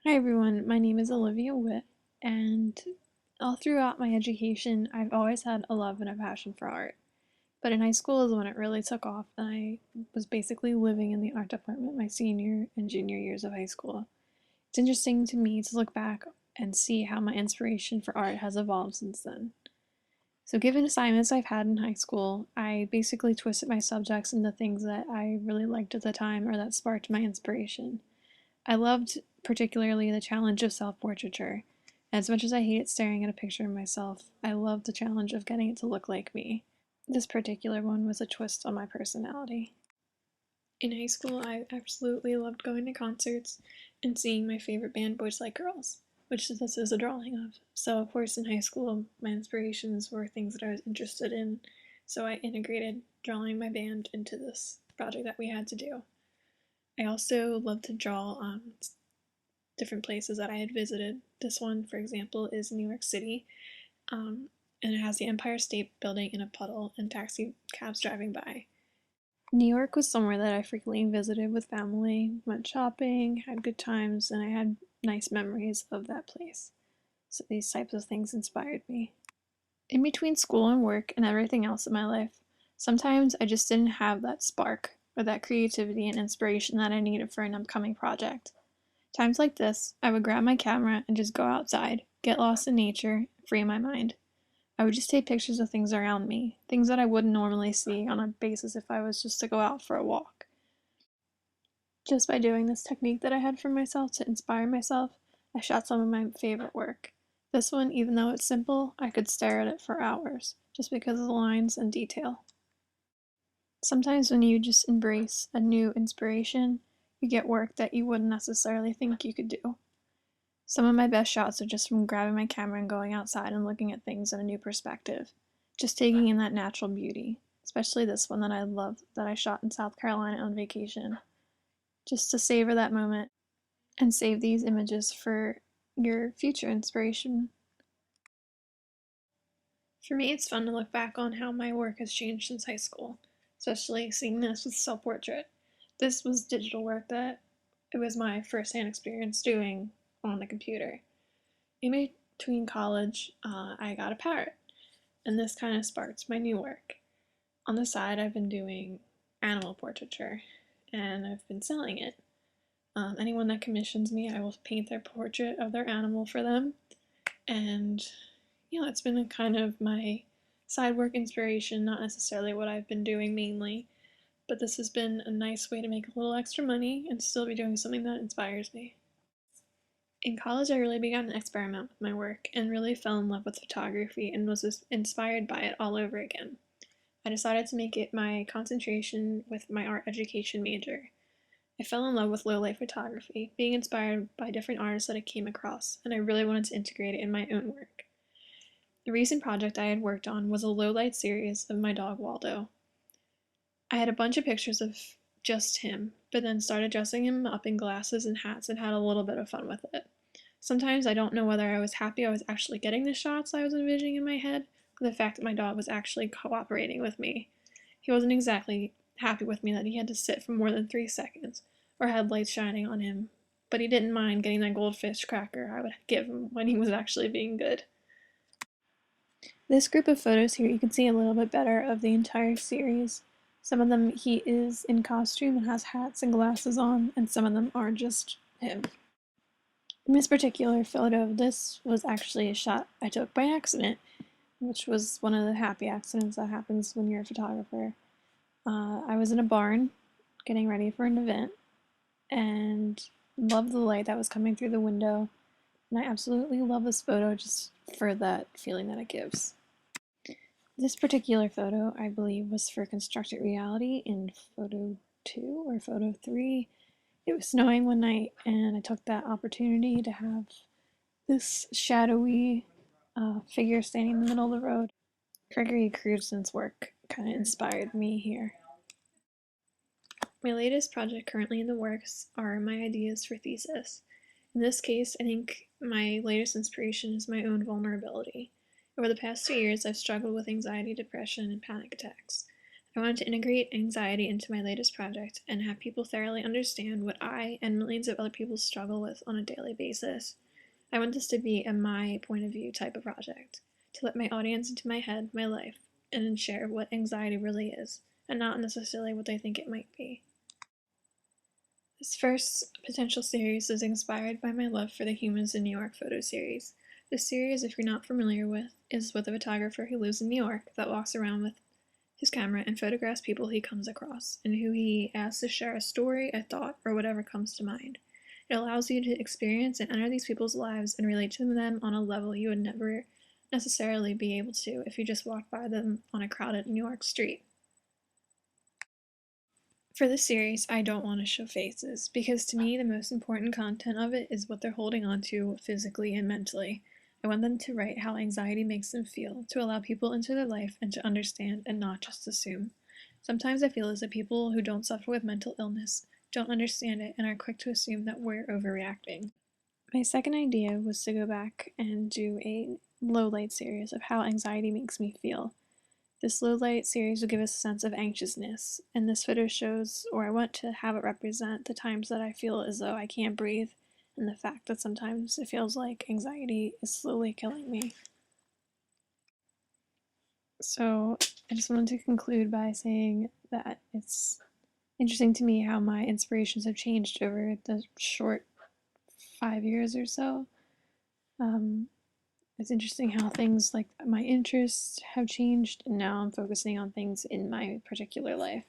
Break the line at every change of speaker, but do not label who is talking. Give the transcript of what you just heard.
Hi everyone, my name is Olivia Witt, and all throughout my education, I've always had a love and a passion for art. But in high school is when it really took off, and I was basically living in the art department my senior and junior years of high school. It's interesting to me to look back and see how my inspiration for art has evolved since then. So, given assignments I've had in high school, I basically twisted my subjects into things that I really liked at the time or that sparked my inspiration. I loved particularly the challenge of self-portraiture. As much as I hated staring at a picture of myself, I loved the challenge of getting it to look like me. This particular one was a twist on my personality. In high school, I absolutely loved going to concerts and seeing my favorite band, Boys Like Girls, which this is a drawing of. So, of course, in high school, my inspirations were things that I was interested in, so I integrated drawing my band into this project that we had to do. I also love to draw different places that I had visited. This one, for example, is New York City, and it has the Empire State Building in a puddle and taxi cabs driving by. New York was somewhere that I frequently visited with family, went shopping, had good times, and I had nice memories of that place. So these types of things inspired me. In between school and work and everything else in my life, sometimes I just didn't have that spark or that creativity and inspiration that I needed for an upcoming project. Times like this, I would grab my camera and just go outside, get lost in nature, free my mind. I would just take pictures of things around me, things that I wouldn't normally see on a basis if I was just to go out for a walk. Just by doing this technique that I had for myself to inspire myself, I shot some of my favorite work. This one, even though it's simple, I could stare at it for hours, just because of the lines and detail. Sometimes when you just embrace a new inspiration, you get work that you wouldn't necessarily think you could do. Some of my best shots are just from grabbing my camera and going outside and looking at things in a new perspective, just taking in that natural beauty, especially this one that I love that I shot in South Carolina on vacation, just to savor that moment and save these images for your future inspiration. For me, it's fun to look back on how my work has changed since high school, especially seeing this with self-portrait. This was digital work that it was my first-hand experience doing on the computer. In between college, I got a parrot, and this kind of sparked my new work. On the side, I've been doing animal portraiture, and I've been selling it. Anyone that commissions me, I will paint their portrait of their animal for them, and it's been a kind of my side work inspiration, not necessarily what I've been doing mainly, but this has been a nice way to make a little extra money and still be doing something that inspires me. In college, I really began to experiment with my work and really fell in love with photography and was inspired by it all over again. I decided to make it my concentration with my art education major. I fell in love with low light photography, being inspired by different artists that I came across, and I really wanted to integrate it in my own work. The recent project I had worked on was a low light series of my dog Waldo. I had a bunch of pictures of just him, but then started dressing him up in glasses and hats and had a little bit of fun with it. Sometimes I don't know whether I was happy I was actually getting the shots I was envisioning in my head, or the fact that my dog was actually cooperating with me. He wasn't exactly happy with me that he had to sit for more than 3 seconds, or had lights shining on him, but he didn't mind getting that goldfish cracker I would give him when he was actually being good. This group of photos here, you can see a little bit better of the entire series. Some of them he is in costume and has hats and glasses on, and some of them are just him. In this particular photo, this was actually a shot I took by accident, which was one of the happy accidents that happens when you're a photographer. I was in a barn getting ready for an event and loved the light that was coming through the window, and I absolutely love this photo just for that feeling that it gives. This particular photo, I believe, was for Constructed Reality in photo 2 or photo 3. It was snowing one night, and I took that opportunity to have this shadowy figure standing in the middle of the road. Gregory Crewdeson's work kind of inspired me here. My latest project currently in the works are my ideas for thesis. In this case, I think my latest inspiration is my own vulnerability. Over the past 2 years, I've struggled with anxiety, depression, and panic attacks. I wanted to integrate anxiety into my latest project and have people thoroughly understand what I and millions of other people struggle with on a daily basis. I want this to be a my point of view type of project, to let my audience into my head, my life, and share what anxiety really is, and not necessarily what they think it might be. This first potential series is inspired by my love for the Humans in New York photo series. This series, if you're not familiar with, is with a photographer who lives in New York that walks around with his camera and photographs people he comes across and who he asks to share a story, a thought, or whatever comes to mind. It allows you to experience and enter these people's lives and relate to them on a level you would never necessarily be able to if you just walked by them on a crowded New York street. For this series, I don't want to show faces, because to me the most important content of it is what they're holding on to physically and mentally. I want them to write how anxiety makes them feel, to allow people into their life and to understand and not just assume. Sometimes I feel as if people who don't suffer with mental illness don't understand it and are quick to assume that we're overreacting. My second idea was to go back and do a low light series of how anxiety makes me feel. This low light series will give us a sense of anxiousness, and this photo shows, or I want to have it represent, the times that I feel as though I can't breathe, and the fact that sometimes it feels like anxiety is slowly killing me. So I just wanted to conclude by saying that it's interesting to me how my inspirations have changed over the short 5 years or so. It's interesting how things like my interests have changed, and now I'm focusing on things in my particular life.